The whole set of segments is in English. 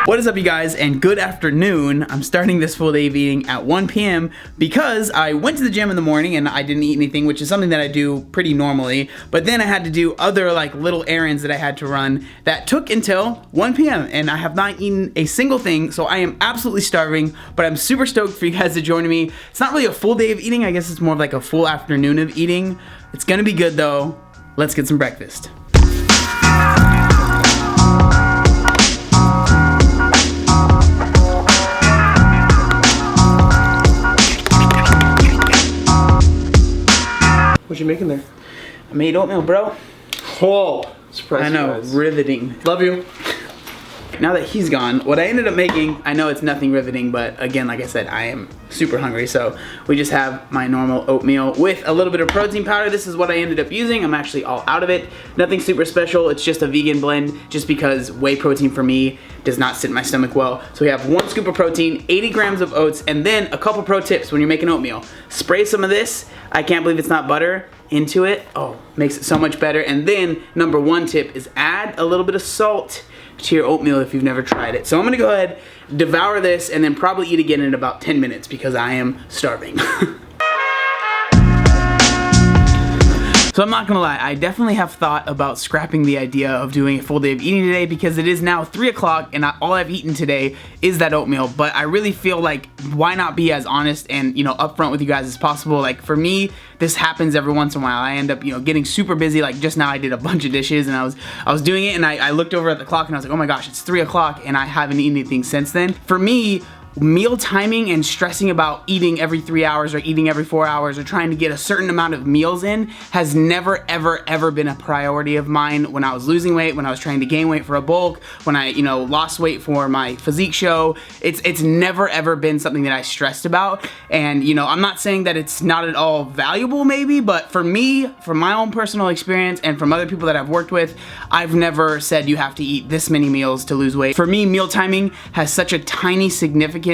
What is up, you guys, and good afternoon. I'm starting this full day of eating at 1 p.m. because I went to the gym in the morning and I didn't eat anything, which is something that I do pretty normally, but then I had to do other like little errands that I had to run that took until 1 p.m. and I have not eaten a single thing, so I am absolutely starving, but I'm super stoked for you guys to join me. It's not really a full day of eating, I guess it's more of like a full afternoon of eating. It's gonna be good though. Let's get some breakfast. What you making there? I made oatmeal, bro. Oh, surprise! I know, surprise. riveting. Love you. Now that he's gone, what I ended up making, I know it's nothing riveting, but again, like I said, I am super hungry, so we just have my normal oatmeal with a little bit of protein powder. This is what I ended up using. I'm actually all out of it. Nothing super special. It's just a vegan blend, just because whey protein for me does not sit in my stomach well. So we have 1 scoop of protein, 80 grams of oats, and then a couple pro tips when you're making oatmeal. Spray some of this, I can't believe it's not butter, into it. Oh, makes it so much better. And then number 1 tip is add a little bit of salt to your oatmeal if you've never tried it. So I'm gonna go ahead, devour this, and then probably eat again in about 10 minutes because I am starving. So I'm not gonna lie, I definitely have thought about scrapping the idea of doing a full day of eating today because it is now 3 o'clock and all I've eaten today is that oatmeal, but I really feel like why not be as honest and, you know, upfront with you guys as possible. Like for me, this happens every once in a while. I end up, you know, getting super busy. Like just now I did a bunch of dishes and I was doing it and I looked over at the clock and I was like, oh my gosh, it's 3 o'clock and I haven't eaten anything since then. For me, meal timing and stressing about eating every 3 hours or eating every 4 hours or trying to get a certain amount of meals in has never ever been a priority of mine. When I was losing weight, when I was trying to gain weight for a bulk, when I, you know, lost weight for my physique show, it's never ever been something that I stressed about. And you know, I'm not saying that it's not at all valuable maybe, but for me, from my own personal experience and from other people that I've worked with, I've never said you have to eat this many meals to lose weight. For me, meal timing has such a tiny significance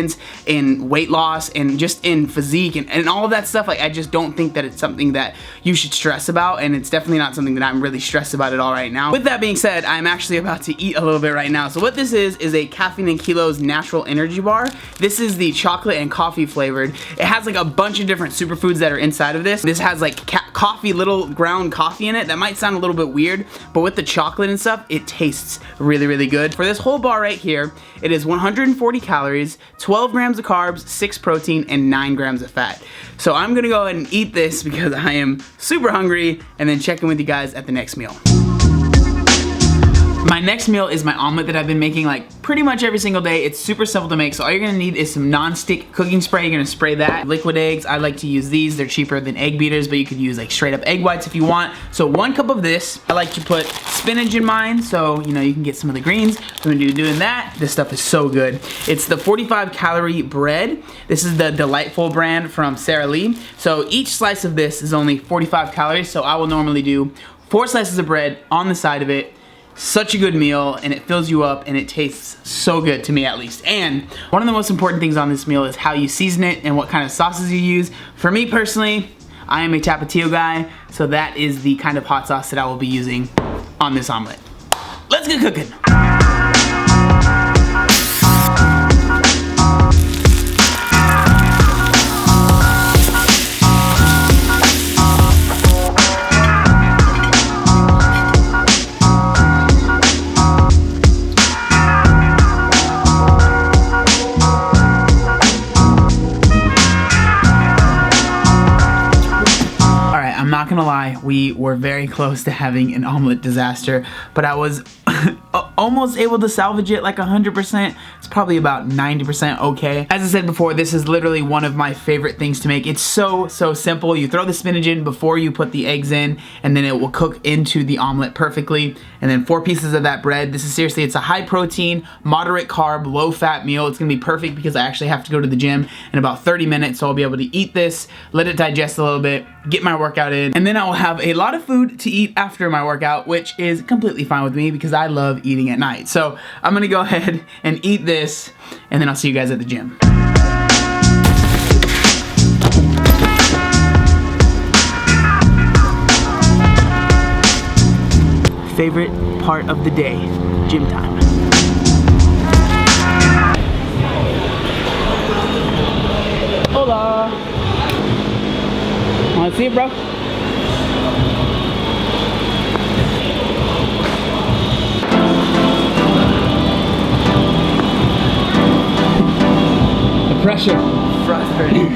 in weight loss and just in physique and all of that stuff. Like I just don't think that it's something that you should stress about, and it's definitely not something that I'm really stressed about at all right now. With that being said, I'm actually about to eat a little bit right now. So what this is a Caffeine and Kilos natural energy bar. This is the chocolate and coffee flavored. It has like a bunch of different superfoods that are inside of this. This has like coffee, little ground coffee in it. That might sound a little bit weird, but with the chocolate and stuff, it tastes really good. For this whole bar right here, it is 140 calories, 12 grams of carbs, 6 protein, and 9 grams of fat. So I'm gonna go ahead and eat this because I am super hungry, and then check in with you guys at the next meal. My next meal is my omelet that I've been making like pretty much every single day. It's super simple to make, so all you're gonna need is some non-stick cooking spray. You're gonna spray that. Liquid eggs, I like to use these. They're cheaper than egg beaters, but you could use like straight up egg whites if you want. So 1 cup of this. I like to put spinach in mine, so you know you can get some of the greens. So I'm gonna be doing that. This stuff is so good. It's the 45 calorie bread. This is the Delightful brand from Sara Lee. So each slice of this is only 45 calories, so I will normally do 4 slices of bread on the side of it. Such a good meal, and it fills you up, and it tastes so good to me at least. And one of the most important things on this meal is how you season it and what kind of sauces you use. For me personally, I am a Tapatio guy, so that is the kind of hot sauce that I will be using on this omelet. Let's get cooking. Not gonna lie, we were very close to having an omelet disaster, but I was almost able to salvage it like 100%. It's probably about 90% okay. As I said before, this is literally one of my favorite things to make. It's so simple. You throw the spinach in before you put the eggs in, and then it will cook into the omelet perfectly. And then 4 pieces of that bread. This is seriously, it's a high protein, moderate carb, low fat meal. It's gonna be perfect because I actually have to go to the gym in about 30 minutes, so I'll be able to eat this, let it digest a little bit, get my workout in, and then I will have a lot of food to eat after my workout, which is completely fine with me because I love eating at night. So I'm gonna go ahead and eat this, and then I'll see you guys at the gym. Favorite part of the day, gym time. Hola. Wanna see it, bro? The pressure. Frustrating.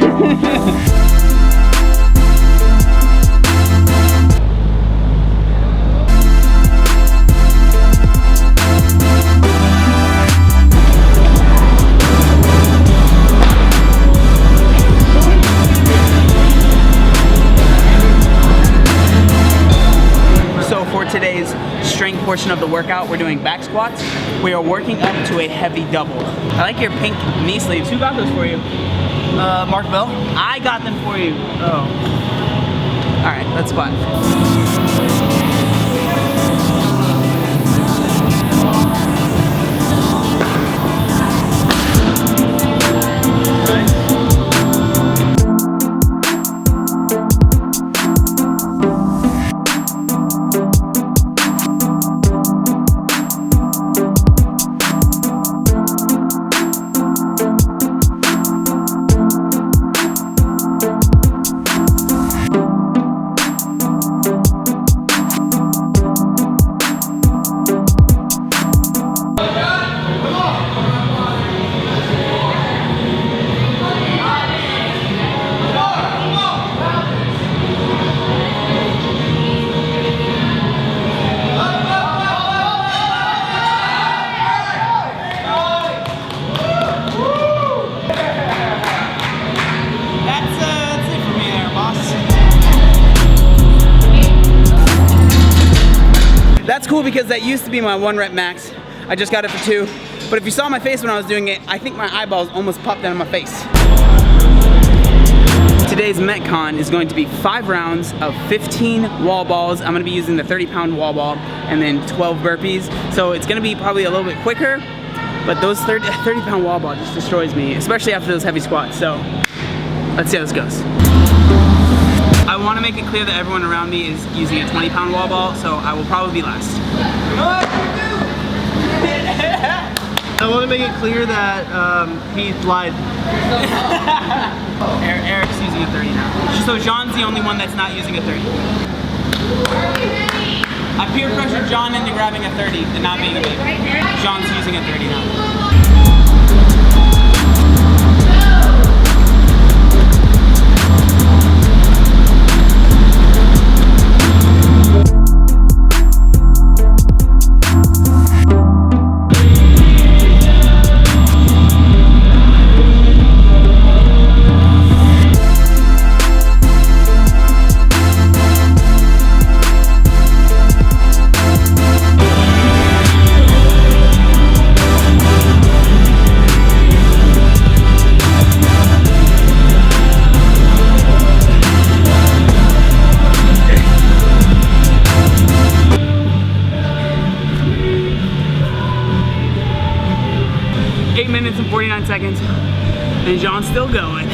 Today's strength portion of the workout, we're doing back squats. We are working up to a heavy double. I like your pink knee sleeves. Who got those for you? Mark Bell? I got them for you. Oh. All right, let's squat. That's cool because that used to be my 1 rep max. I just got it for 2. But if you saw my face when I was doing it, I think my eyeballs almost popped out of my face. Today's Metcon is going to be 5 rounds of 15 wall balls. I'm gonna be using the 30-pound wall ball and then 12 burpees. So it's gonna be probably a little bit quicker, but those 30-pound wall ball just destroys me, especially after those heavy squats. So let's see how this goes. I want to make it clear that everyone around me is using a 20-pound wall ball, so I will probably be last. I want to make it clear that he lied. Eric's using a 30 now. So Jean's the only one that's not using a 30. I peer pressured John into grabbing a 30 and not being a baby. Jean's using a 30 now. 8 minutes and 49 seconds, and Jean's still going.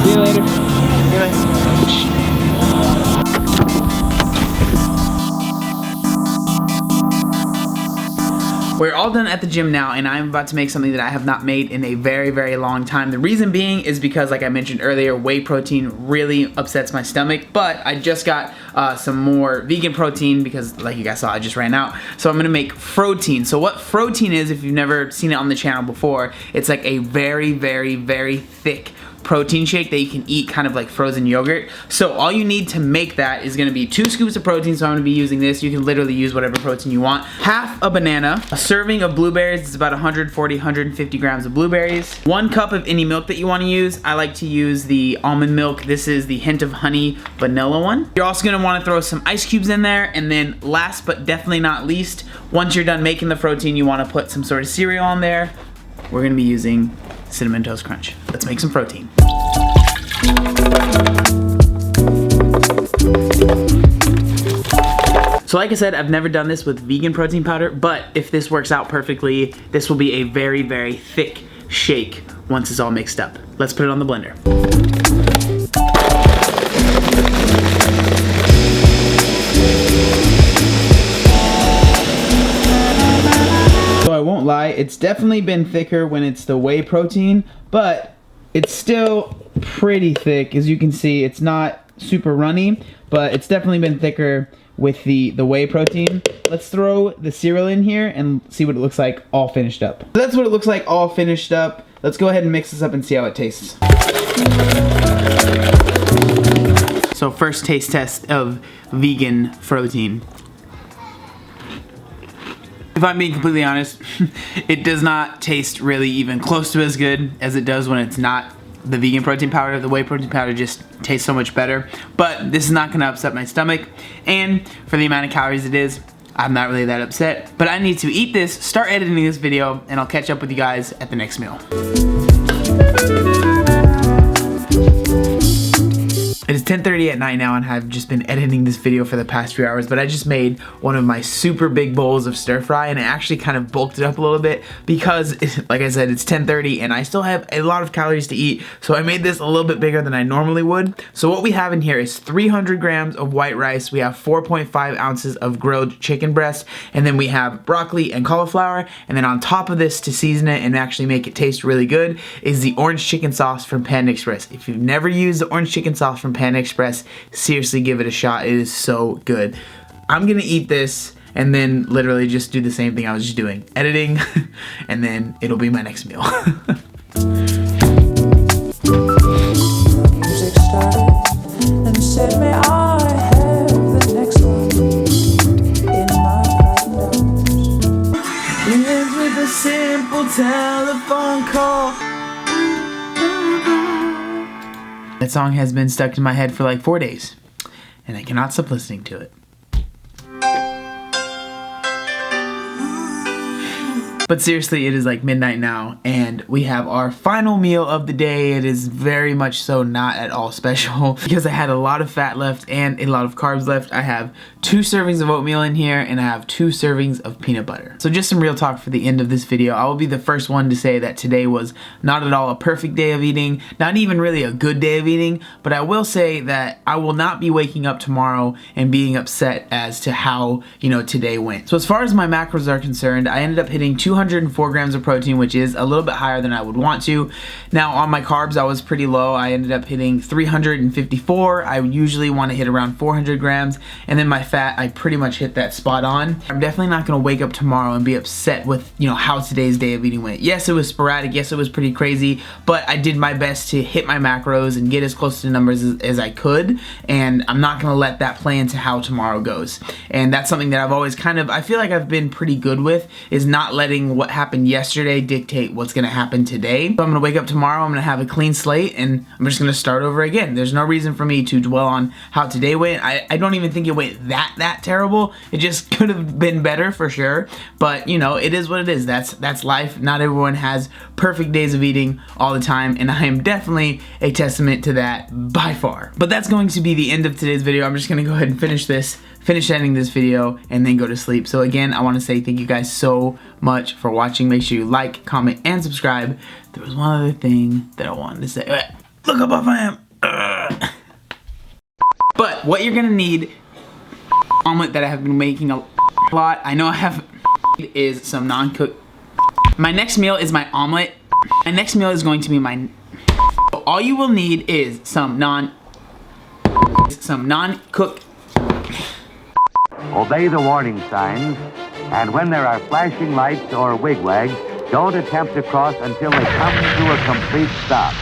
See you later. See you later. We're all done at the gym now, and I'm about to make something that I have not made in a very, very long time. The reason being is because, like I mentioned earlier, whey protein really upsets my stomach, but I just got some more vegan protein because, like you guys saw, I just ran out. So I'm gonna make Frotein. So what Frotein is, if you've never seen it on the channel before, it's like a very, very, very thick protein shake that you can eat kind of like frozen yogurt. So all you need to make that is gonna be 2 scoops of protein, so I'm gonna be using this. You can literally use whatever protein you want. Half a banana, a serving of blueberries, it's about 140, 150 grams of blueberries. 1 cup of any milk that you wanna use. I like to use the almond milk. This is the Hint of Honey vanilla one. You're also gonna wanna throw some ice cubes in there, and then last but definitely not least, once you're done making the protein, you wanna put some sort of cereal on there. We're gonna be using Cinnamon Toast Crunch. Let's make some protein. So like I said, I've never done this with vegan protein powder, but if this works out perfectly, this will be a very, very thick shake once it's all mixed up. Let's put it on the blender. It's definitely been thicker when it's the whey protein, but it's still pretty thick. As you can see, it's not super runny, but it's definitely been thicker with the whey protein. Let's throw the cereal in here and see what it looks like all finished up. So that's what it looks like all finished up. Let's go ahead and mix this up and see how it tastes. So first taste test of vegan protein. If I'm being completely honest, it does not taste really even close to as good as it does when it's not the vegan protein powder. The whey protein powder just tastes so much better, but this is not gonna upset my stomach, and for the amount of calories it is, I'm not really that upset. But I need to eat this, start editing this video, and I'll catch up with you guys at the next meal. It is 10:30 at night now, and I've just been editing this video for the past few hours, but I just made one of my super big bowls of stir fry, and it actually kind of bulked it up a little bit because, like I said, it's 10:30 and I still have a lot of calories to eat, so I made this a little bit bigger than I normally would. So what we have in here is 300 grams of white rice, we have 4.5 ounces of grilled chicken breast, and then we have broccoli and cauliflower, and then on top of this, to season it and actually make it taste really good, is the orange chicken sauce from Panda Express. If you've never used the orange chicken sauce from Panda Express, seriously give it a shot. It is so good. I'm gonna eat this and then literally just do the same thing I was just doing, editing, and then it'll be my next meal. Music started and said, may I have the next one in my private notes. Ends with a simple telephone call. That song has been stuck in my head for like 4 days, and I cannot stop listening to it. But seriously, it is like midnight now, and we have our final meal of the day. It is very much so not at all special because I had a lot of fat left and a lot of carbs left. I have 2 servings of oatmeal in here, and I have 2 servings of peanut butter. So just some real talk for the end of this video. I will be the first one to say that today was not at all a perfect day of eating, not even really a good day of eating, but I will say that I will not be waking up tomorrow and being upset as to how, today went. So as far as my macros are concerned, I ended up hitting 204 grams of protein, which is a little bit higher than I would want to. Now on my carbs, I was pretty low. I ended up hitting 354. I usually want to hit around 400 grams. And then my fat, I pretty much hit that spot on. I'm definitely not going to wake up tomorrow and be upset with, how today's day of eating went. Yes, it was sporadic. Yes, it was pretty crazy, but I did my best to hit my macros and get as close to the numbers as I could. And I'm not going to let that play into how tomorrow goes. And that's something that I've always I feel like I've been pretty good with, is not letting what happened yesterday dictate what's going to happen today. So I'm going to wake up tomorrow, I'm going to have a clean slate, and I'm just going to start over again. There's no reason for me to dwell on how today went. I don't even think it went that terrible. It just could have been better for sure, but it is what it is. That's life. Not everyone has perfect days of eating all the time, and I am definitely a testament to that by far. But that's going to be the end of today's video. I'm just going to go ahead and finish editing this video, and then go to sleep. So again, I want to say thank you guys so much for watching. Make sure you like, comment, and subscribe. There was one other thing that I wanted to say. Look how buff I am. But what you're gonna need, omelet that I have been making a lot. I know I have, is some non-cooked. My next meal is my omelet. My next meal is going to be my. All you will need is some non-cooked. Obey the warning signs, and when there are flashing lights or wigwags, don't attempt to cross until they come to a complete stop.